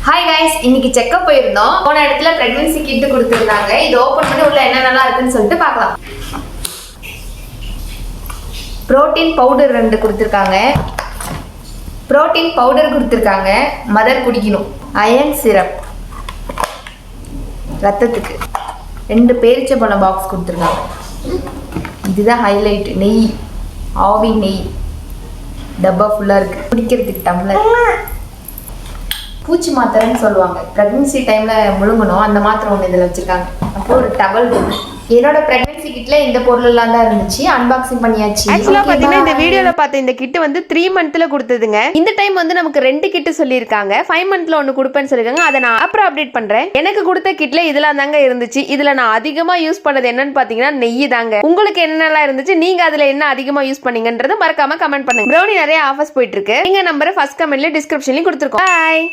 Hi guys, இன்னைக்கு checkup போயிருந்தோம். போன இடத்துல பிரெக்னன்சி கிட் கொடுத்துருந்தாங்க. இது ஓபன் பண்ணி உள்ள என்னென்னலாம் இருக்குன்னு சொல்லிட்டு பார்க்கலாம். புரோட்டீன் பவுடர் 2 கொடுத்துருக்காங்க. புரோட்டீன் பவுடர் கொடுத்துருக்காங்க, மதர் குடிக்கணும். அயன் சிரப் ரத்தத்துக்கு. 2 பேரிச்சம்பழம் பாக்ஸ் கொடுத்துருக்காங்க. இதுதான் ஹைலைட். நெய், ஆவி நெய் டப்பா ஃபுல்லாக இருக்கு. குடிக்கிறதுக்கு டம்ளர். பூச்சி மாத்திரைன்னு சொல்லுவாங்க, பிரெக்னன்சி டைம்ல முழுங்கணும். அந்த மாத்திரை ஒன்று இதில் வச்சிருக்காங்க. அப்போ ஒரு டவல் இருக்கு. என்னோட பிரெக்னன்சி கிட்ல இந்த பொருள் எல்லாம் தான் இருந்துச்சு. அன்பாக்சிங் பண்ணியாச்சு. ஆக்சுவலா பாத்தீங்கன்னா இந்த வீடியோல பார்த்த இந்த கிட் வந்து 3 மந்த்ல கொடுத்ததுங்க. இந்த டைம் வந்து நமக்கு 2 கிட் சொல்லியிருக்காங்க. 5 மந்த்ல ஒன்னு கொடுப்பேன்னு சொல்லிருக்காங்க. அதை நான் அப்புறம் அப்டேட் பண்றேன். எனக்கு கொடுத்த கிட்ல இதெல்லாம் தாங்க இருந்துச்சு. இதுல நான் அதிகமா யூஸ் பண்ணது என்னன்னு பாத்தீங்கன்னா நெய் தாங்க. உங்களுக்கு என்னெல்லாம் இருந்துச்சு, நீங்க அதுல என்ன அதிகமா யூஸ் பண்ணீங்கன்றது மறக்காம கமெண்ட் பண்ணுங்க. ப்ரௌனி நிறைய ஆஃபர்ஸ் போயிட்டு இருக்கு. எங்க நம்பரை ஃபர்ஸ்ட் கமெண்ட்ல டிஸ்கிரிப்ஷன்லயும் கொடுத்துருக்கோம். பாய்.